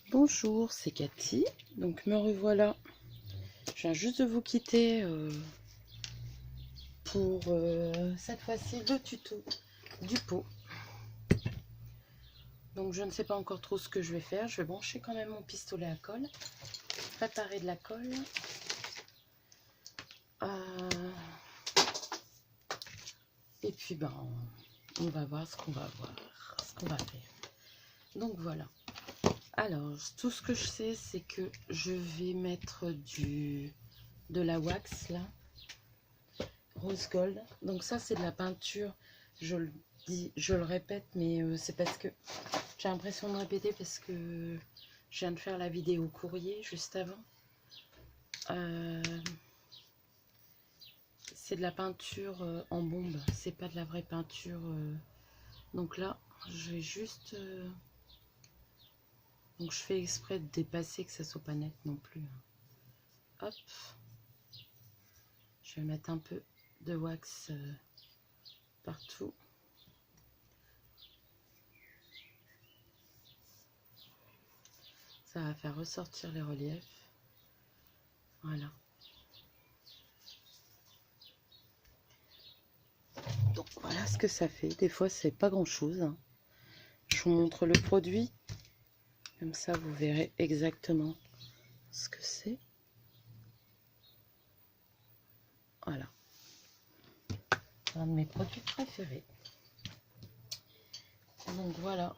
Bonjour, c'est Cathy. Donc me revoilà. Je viens juste de vous quitter pour cette fois-ci le tuto du pot. Donc je ne sais pas encore trop ce que je vais faire. Je vais brancher quand même mon pistolet à colle, préparer de la colle. Et puis ben on va voir ce qu'on va faire. Donc voilà. Alors tout ce que je sais, c'est que je vais mettre de la wax là. Rose gold. Donc ça c'est de la peinture, je le dis, je le répète, mais c'est parce que j'ai l'impression de répéter parce que je viens de faire la vidéo courrier juste avant. C'est de la peinture en bombe, c'est pas de la vraie peinture. Donc là je vais juste donc je fais exprès de dépasser, que ça soit pas net non plus. Hop, je vais mettre un peu de wax partout. Ça va faire ressortir les reliefs. Voilà. Donc voilà ce que ça fait. Des fois c'est pas grand chose, hein. Je vous montre le produit. Comme ça vous verrez exactement ce que c'est. Voilà. Un de mes produits préférés. Donc voilà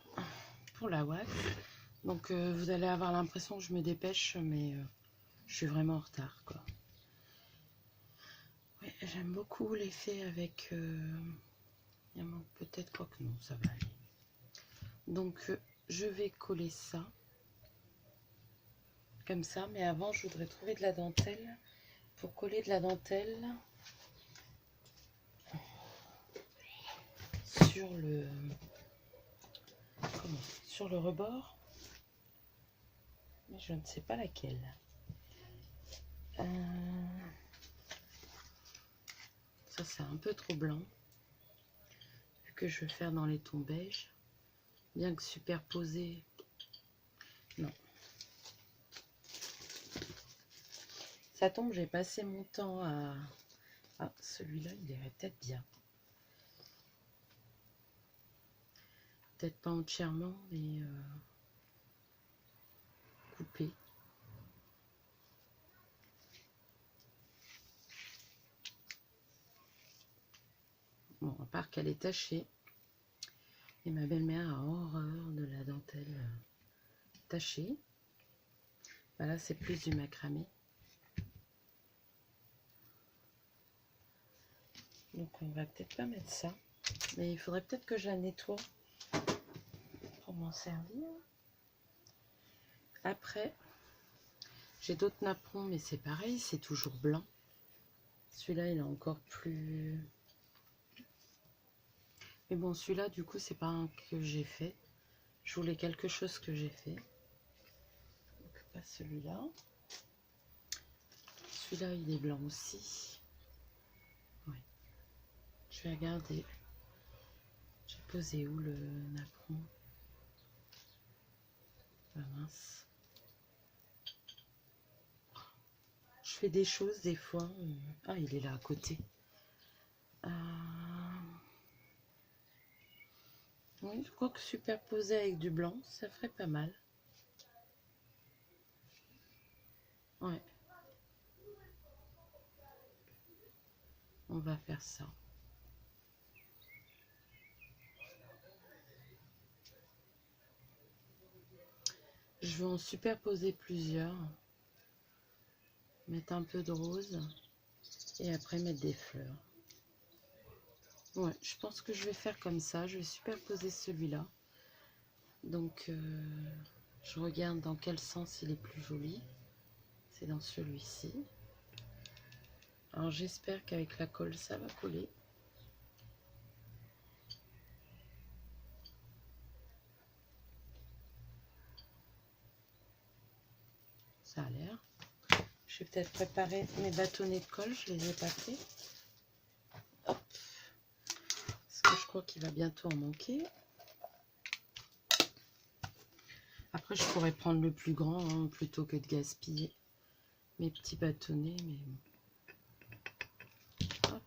pour la wax. Donc vous allez avoir l'impression que je me dépêche, mais je suis vraiment en retard, quoi. Ouais, j'aime beaucoup l'effet avec... il manque peut-être, quoi que non, ça va aller. Donc je vais coller ça. Comme ça, mais avant je voudrais trouver de la dentelle. Pour coller de la dentelle sur le rebord, mais je ne sais pas laquelle. Ça c'est un peu trop blanc, vu que je vais faire dans les tons beige, bien que superposé, non. Ça tombe, j'ai passé mon temps à... Ah, celui-là il irait peut-être bien. Peut-être pas entièrement, mais coupé. Bon, à part qu'elle est tachée. Et ma belle-mère a horreur de la dentelle tachée. Voilà, c'est plus du macramé. Donc on va peut-être pas mettre ça. Mais il faudrait peut-être que je la nettoie pour m'en servir. Après, j'ai d'autres napperons, mais c'est pareil, c'est toujours blanc. Celui-là, il est encore plus... Mais bon, celui-là, du coup, c'est pas un que j'ai fait. Je voulais quelque chose que j'ai fait. Donc, pas celui-là. Celui-là, il est blanc aussi. Ouais. Je vais regarder. J'ai posé où le napperon? Ah mince. Je fais des choses des fois. Ah, il est là à côté. Oui, je crois que superposer avec du blanc, ça ferait pas mal. Ouais. On va faire ça. Je vais en superposer plusieurs. Mettre un peu de rose. Et après mettre des fleurs. Ouais, je pense que je vais faire comme ça. Je vais superposer celui-là. Donc, je regarde dans quel sens il est plus joli. C'est dans celui-ci. Alors, j'espère qu'avec la colle, ça va coller. Ça a l'air. Je vais peut-être préparer mes bâtonnets de colle. Je les ai pas fait. Hop. Parce que je crois qu'il va bientôt en manquer. Après, je pourrais prendre le plus grand hein, plutôt que de gaspiller mes petits bâtonnets. Mais hop.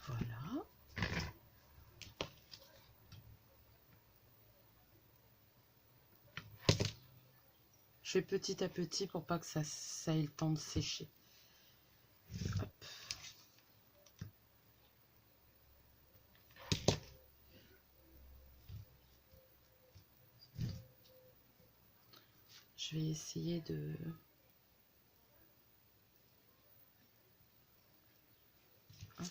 Voilà. Je fais petit à petit pour pas que ça ait le temps de sécher. Hop. Je vais essayer de... Hop.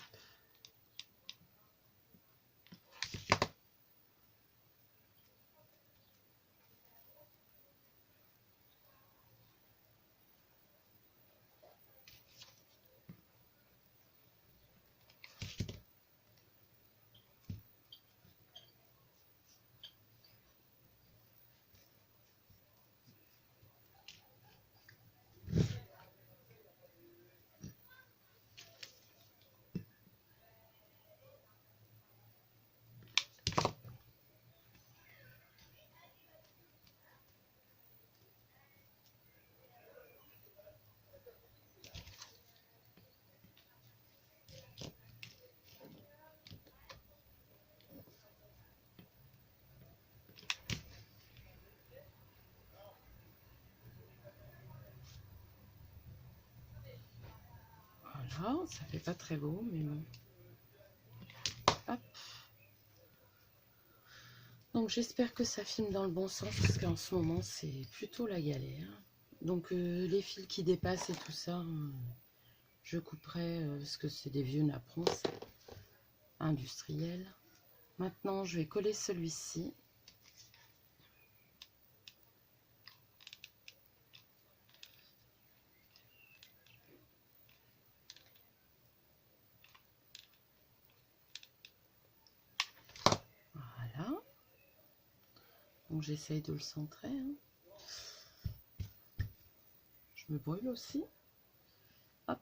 Voilà, ça fait pas très beau, mais bon. Hop. Donc j'espère que ça filme dans le bon sens, parce qu'en ce moment, c'est plutôt la galère. Donc les fils qui dépassent et tout ça, je couperai, parce que c'est des vieux napperons industriels. Maintenant, je vais coller celui-ci. Voilà. Donc j'essaye de le centrer. Hein. Je me brûle aussi. Hop.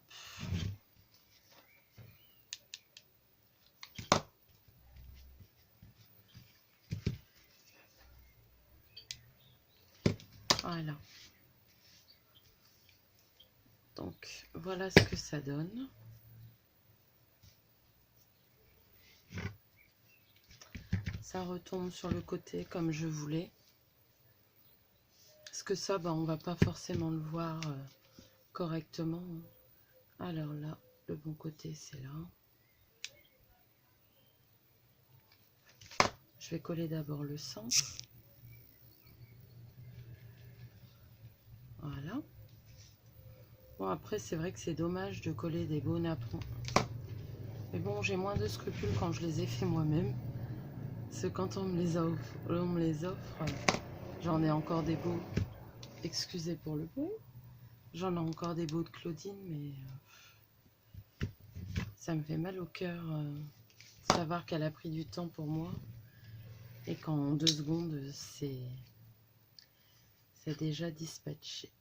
Voilà. Donc voilà ce que ça donne. Ça retombe sur le côté comme je voulais. Parce que ça, on va pas forcément le voir correctement. Alors là, le bon côté, c'est là. Je vais coller d'abord le centre. Voilà. Bon, après, c'est vrai que c'est dommage de coller des beaux napperons. Mais bon, j'ai moins de scrupules quand je les ai fait moi-même. Parce que quand on me les offre, j'en ai encore des beaux. Excusez pour le bruit. J'en ai encore des beaux de Claudine, mais ça me fait mal au cœur de savoir qu'elle a pris du temps pour moi. Et qu'en 2 secondes, c'est déjà dispatché.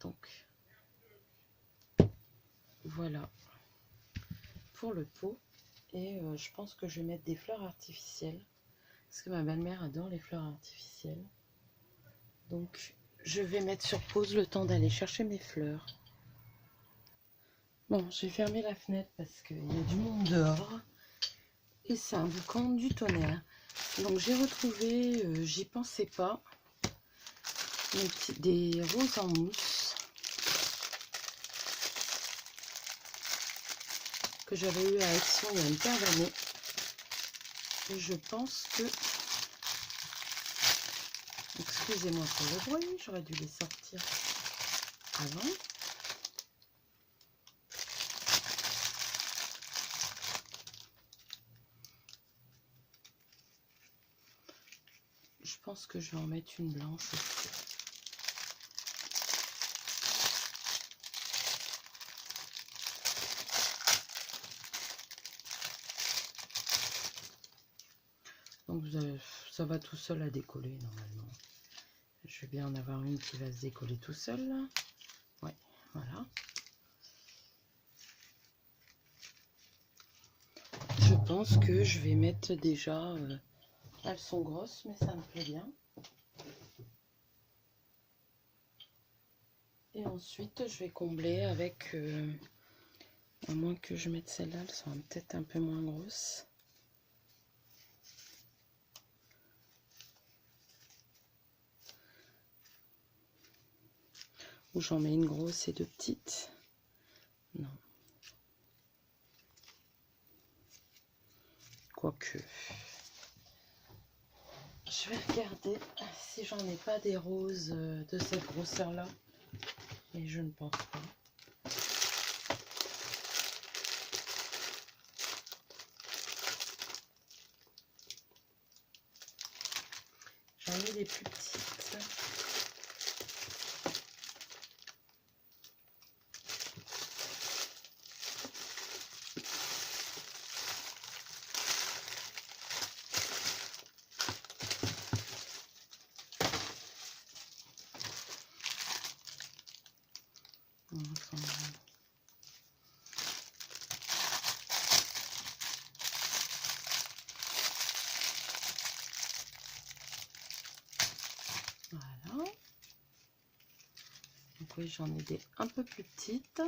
Donc, voilà pour le pot. Et je pense que je vais mettre des fleurs artificielles. Parce que ma belle-mère adore les fleurs artificielles. Donc, je vais mettre sur pause le temps d'aller chercher mes fleurs. Bon, j'ai fermé la fenêtre parce qu'il y a du monde dehors. Et c'est un boucan du tonnerre. Donc, j'ai retrouvé, j'y pensais pas, des roses en mousse. Que j'avais eu à Action il y a une paire d'années. Et je pense que... Excusez-moi pour le bruit, j'aurais dû les sortir avant. Je pense que je vais en mettre une blanche aussi. Donc ça va tout seul à décoller normalement. Je vais bien en avoir une qui va se décoller tout seul. Ouais, voilà. Je pense que je vais mettre déjà Elles sont grosses, mais ça me plaît bien. Et ensuite, je vais combler avec... à moins que je mette celle-là, elles sont peut-être un peu moins grosses. Ou j'en mets une grosse et deux petites. Non. Quoique. Je vais regarder si j'en ai pas des roses de cette grosseur-là. Mais je ne pense pas. J'en ai des plus petites. Voilà. Donc oui, j'en ai des un peu plus petites.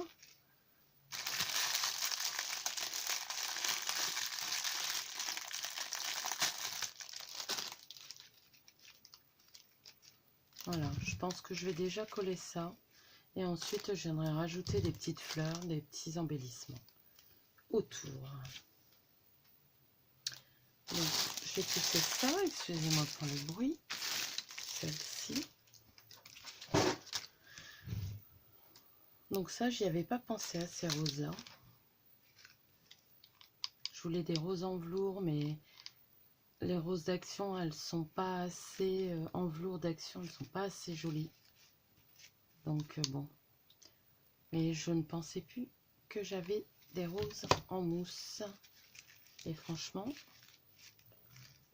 Voilà, je pense que je vais déjà coller ça. Et ensuite, je viendrai rajouter des petites fleurs, des petits embellissements autour. Donc, je vais pousser ça, excusez-moi pour le bruit. Celle-ci. Donc ça, j'y avais pas pensé à ces roses-là. Je voulais des roses en velours, mais les roses d'action, elles sont pas assez en velours d'action, elles sont pas assez jolies. Donc bon. Mais je ne pensais plus que j'avais des roses en mousse. Et franchement,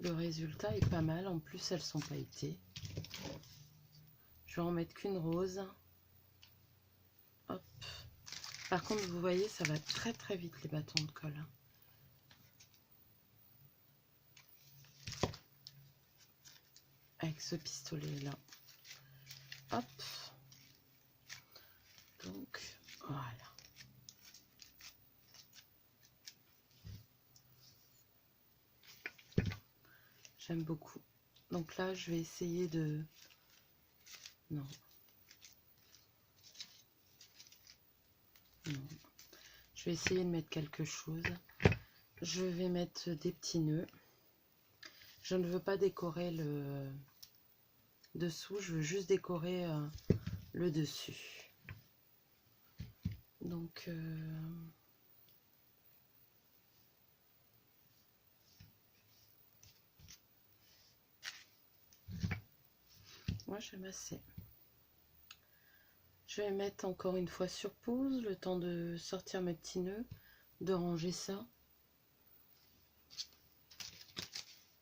le résultat est pas mal. En plus, elles sont pailletées. Je vais en mettre qu'une rose. Hop. Par contre, vous voyez, ça va très très vite les bâtons de colle. Avec ce pistolet là. Hop. Donc, voilà. J'aime beaucoup. Donc là, je vais essayer de... Non. Non. Je vais essayer de mettre quelque chose. Je vais mettre des petits nœuds. Je ne veux pas décorer le dessous, je veux juste décorer le dessus. Donc... moi, j'aime assez. Je vais mettre encore une fois sur pause, le temps de sortir mes petits nœuds, de ranger ça.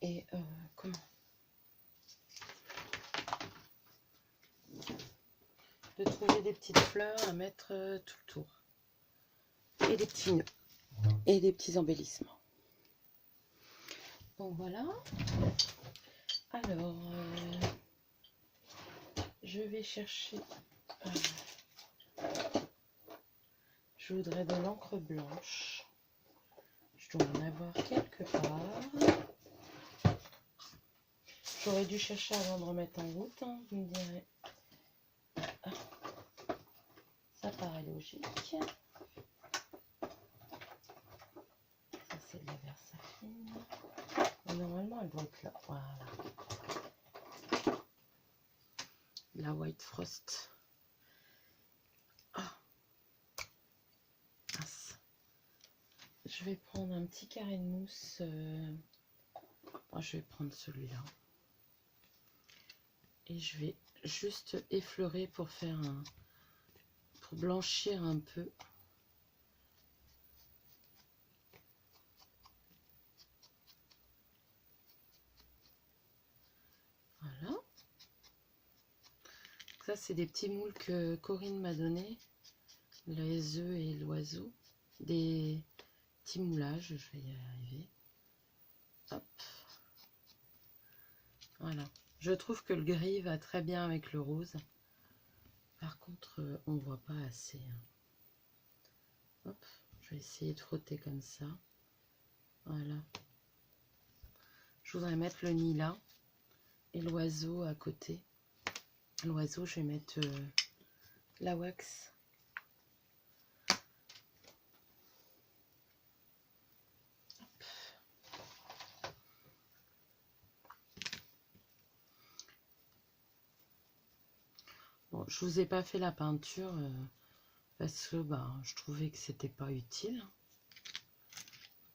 Et comment? De trouver des petites fleurs à mettre tout le tour. Et des petits nœuds. Et des petits embellissements. Donc voilà. Alors, je vais chercher... je voudrais de l'encre blanche. Je dois en avoir quelque part. J'aurais dû chercher avant de remettre en route, hein, vous me direz. Ça paraît logique. Ça, c'est de la Versafine. Et normalement, elle doit être là. Voilà. La White Frost. Ah. Mince. Je vais prendre un petit carré de mousse. Je vais prendre celui-là. Et je vais juste effleurer pour faire un... pour blanchir un peu. Voilà. Ça, c'est des petits moules que Corinne m'a donné. Les œufs et l'oiseau. Des petits moulages, je vais y arriver. Hop. Voilà. Je trouve que le gris va très bien avec le rose. Par contre, on ne voit pas assez. Hop, je vais essayer de frotter comme ça. Voilà. Je voudrais mettre le nid là et l'oiseau à côté. L'oiseau, je vais mettre la wax. Bon, je vous ai pas fait la peinture parce que je trouvais que c'était pas utile.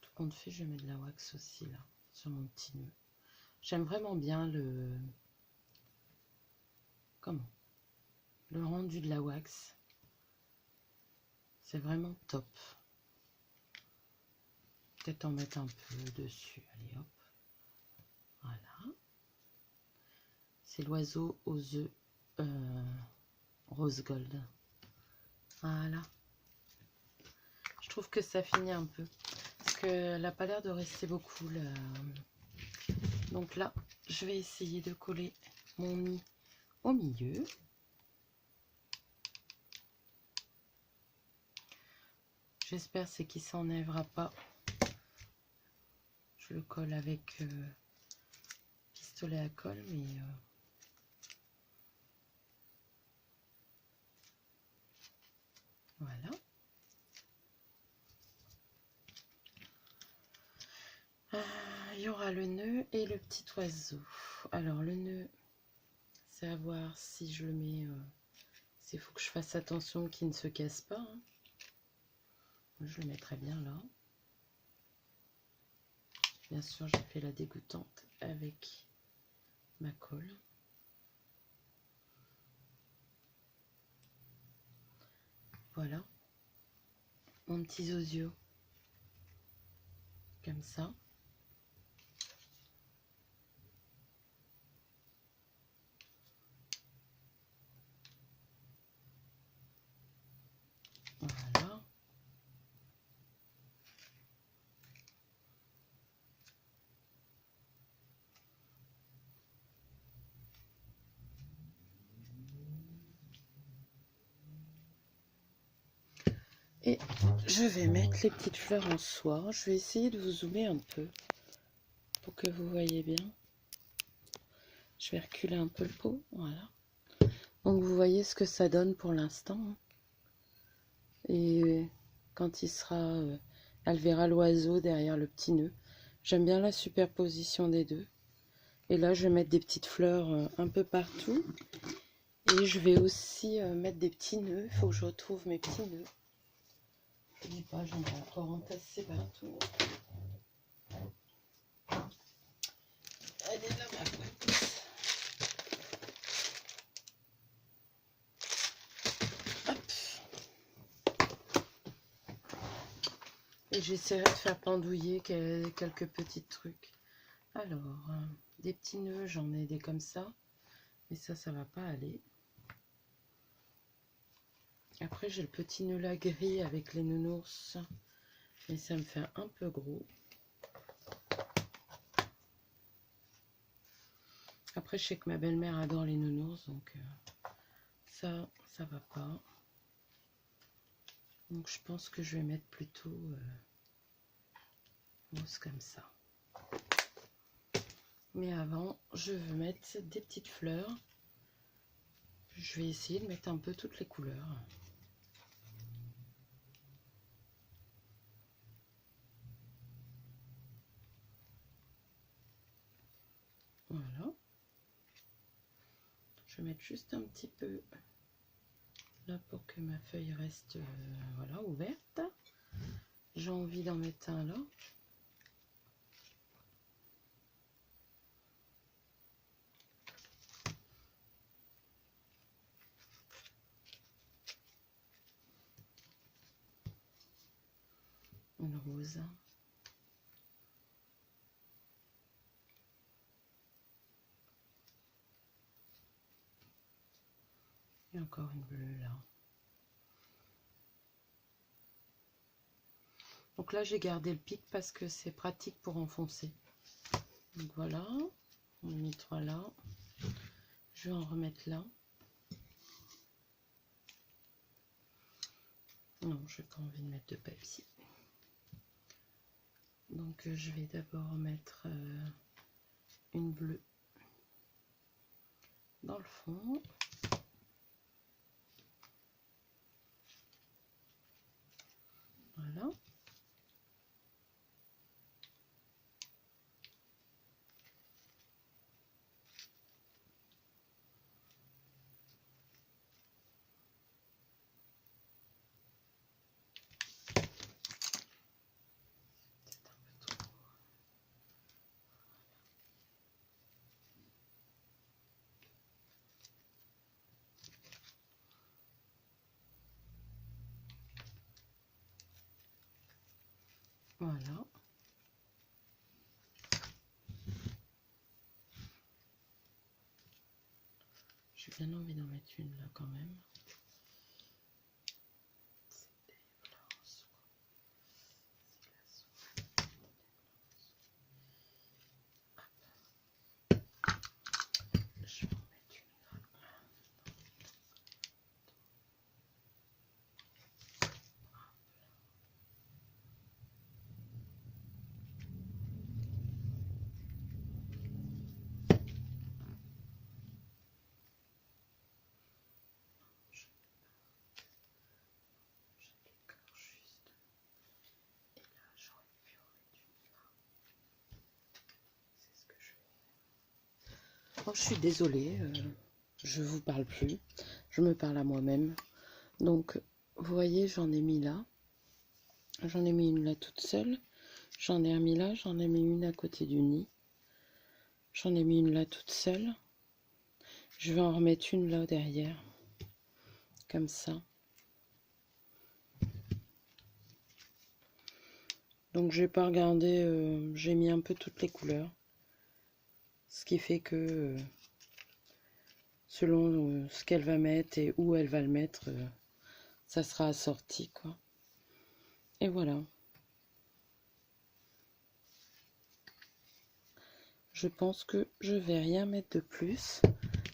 Tout compte fait, je vais mettre de la wax aussi là sur mon petit nœud. J'aime vraiment bien le rendu de la wax. C'est vraiment top. Peut-être en mettre un peu dessus. Allez hop. Voilà. C'est l'oiseau aux œufs rose gold. Voilà. Je trouve que ça finit un peu. Parce qu'elle n'a pas l'air de rester beaucoup là. Donc là, je vais essayer de coller mon nid au milieu. J'espère c'est qu'il s'enlèvera pas. Je le colle avec pistolet à colle, mais voilà. Il y aura le nœud et le petit oiseau. Alors le nœud, c'est à voir si je le mets. Il faut que je fasse attention qu'il ne se casse pas. Hein. Je le mettrai bien là. Bien sûr, j'ai fait la dégoûtante avec ma colle. Voilà. Mon petit zozio. Comme ça. Voilà. Et je vais mettre les petites fleurs en soie. Je vais essayer de vous zoomer un peu pour que vous voyez bien. Je vais reculer un peu le pot. Voilà. Donc vous voyez ce que ça donne pour l'instant. Et quand il sera... elle verra l'oiseau derrière le petit nœud. J'aime bien la superposition des deux. Et là, je vais mettre des petites fleurs un peu partout. Et je vais aussi mettre des petits nœuds. Il faut que je retrouve mes petits nœuds. Je dis pas, j'en ai encore entassé partout. Elle est là, ma boîte. Hop. Et j'essaierai de faire pendouiller quelques petits trucs. Alors, des petits nœuds, j'en ai des comme ça. Mais ça va pas aller. Après, j'ai le petit nœud là gris avec les nounours. Mais ça me fait un peu gros. Après, je sais que ma belle-mère adore les nounours, donc ça va pas. Donc, je pense que je vais mettre plutôt rose comme ça. Mais avant, je veux mettre des petites fleurs. Je vais essayer de mettre un peu toutes les couleurs. Voilà. Je vais mettre juste un petit peu là pour que ma feuille reste voilà, ouverte. J'ai envie d'en mettre un là. Une rose. Et encore une bleue là. Donc là, j'ai gardé le pic parce que c'est pratique pour enfoncer. Donc voilà. On a mis 3 là. Je vais en remettre là. Non, je n'ai pas envie de mettre de Pepsi. Donc je vais d'abord mettre une bleue dans le fond. Voilà. Voilà. J'ai bien envie d'en mettre une là quand même. Je vais en mettre une là. J'ai l'écart juste. Et là, j'aurais pu en mettre une là. C'est ce que je vais faire. Oh, je suis désolée, je vous parle plus. Je me parle à moi-même. Donc, vous voyez, j'en ai mis là. J'en ai mis une là toute seule. J'en ai remis là. J'en ai mis une à côté du nid. J'en ai mis une là toute seule. Je vais en remettre une là derrière. Comme ça. Donc j'ai pas regardé, j'ai mis un peu toutes les couleurs. Ce qui fait que selon ce qu'elle va mettre et où elle va le mettre, ça sera assorti quoi. Et voilà. Je pense que je vais rien mettre de plus.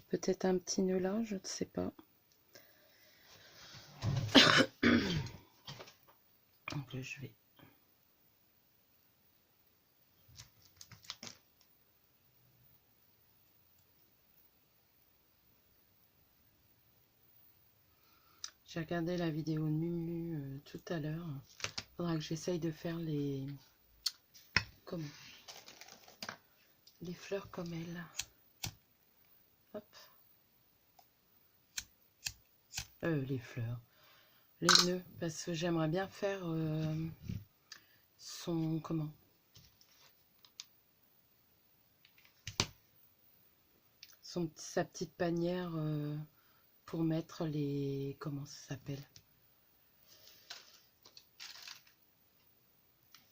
Peut-être un petit nœud là, je ne sais pas. Donc là, je vais... J'ai regardé la vidéo de Mumu tout à l'heure. Il faudra que j'essaye de faire les... Comment? Les fleurs comme elle. Hop. Les fleurs. Les nœuds. Parce que j'aimerais bien faire son... Comment? Sa petite panière pour mettre les... Comment ça s'appelle?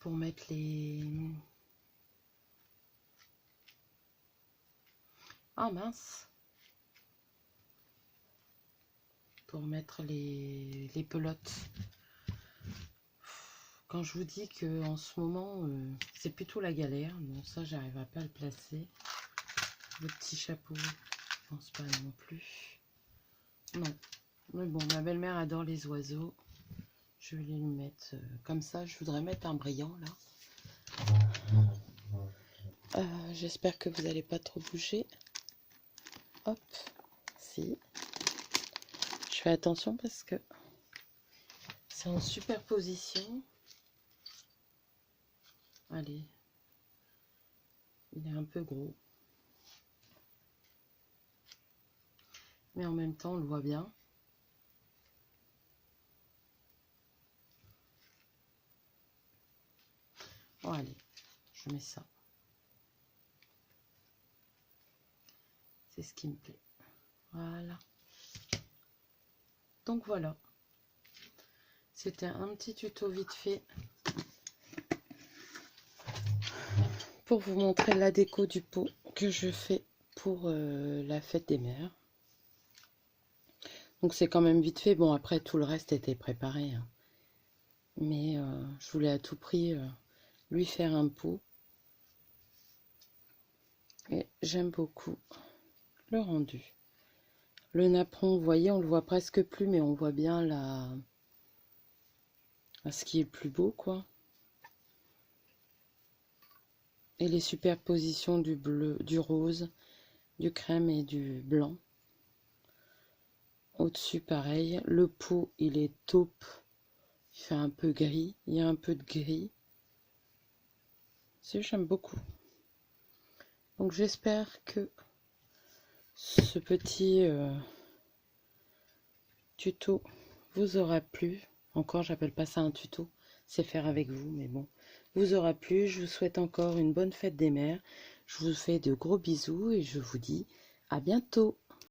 Pour mettre les... Ah mince! Pour mettre les pelotes. Quand je vous dis que en ce moment, c'est plutôt la galère. Bon, ça, j'arriverai pas à le placer. Le petit chapeau, je pense pas non plus. Non. Mais bon, ma belle-mère adore les oiseaux. Je vais lui mettre comme ça. Je voudrais mettre un brillant, là. J'espère que vous n'allez pas trop bouger. Hop. Si. Je fais attention parce que c'est en superposition. Allez. Il est un peu gros. Mais en même temps, on le voit bien. Bon, allez. Je mets ça. C'est ce qui me plaît. Voilà. Donc voilà. C'était un petit tuto vite fait pour vous montrer la déco du pot que je fais pour la fête des mères. Donc c'est quand même vite fait. Bon, après tout le reste était préparé. Hein. Mais je voulais à tout prix lui faire un pot. Et j'aime beaucoup le rendu. Le napperon, vous voyez, on le voit presque plus, mais on voit bien ce qui est le plus beau, quoi. Et les superpositions du bleu, du rose, du crème et du blanc. Au-dessus, pareil. Le pot, il est taupe. Il fait un peu gris. Il y a un peu de gris. J'aime beaucoup. Donc j'espère que ce petit tuto vous aura plu. Encore, j'appelle pas ça un tuto. C'est faire avec vous, mais bon. Vous aura plu. Je vous souhaite encore une bonne fête des mères. Je vous fais de gros bisous et je vous dis à bientôt.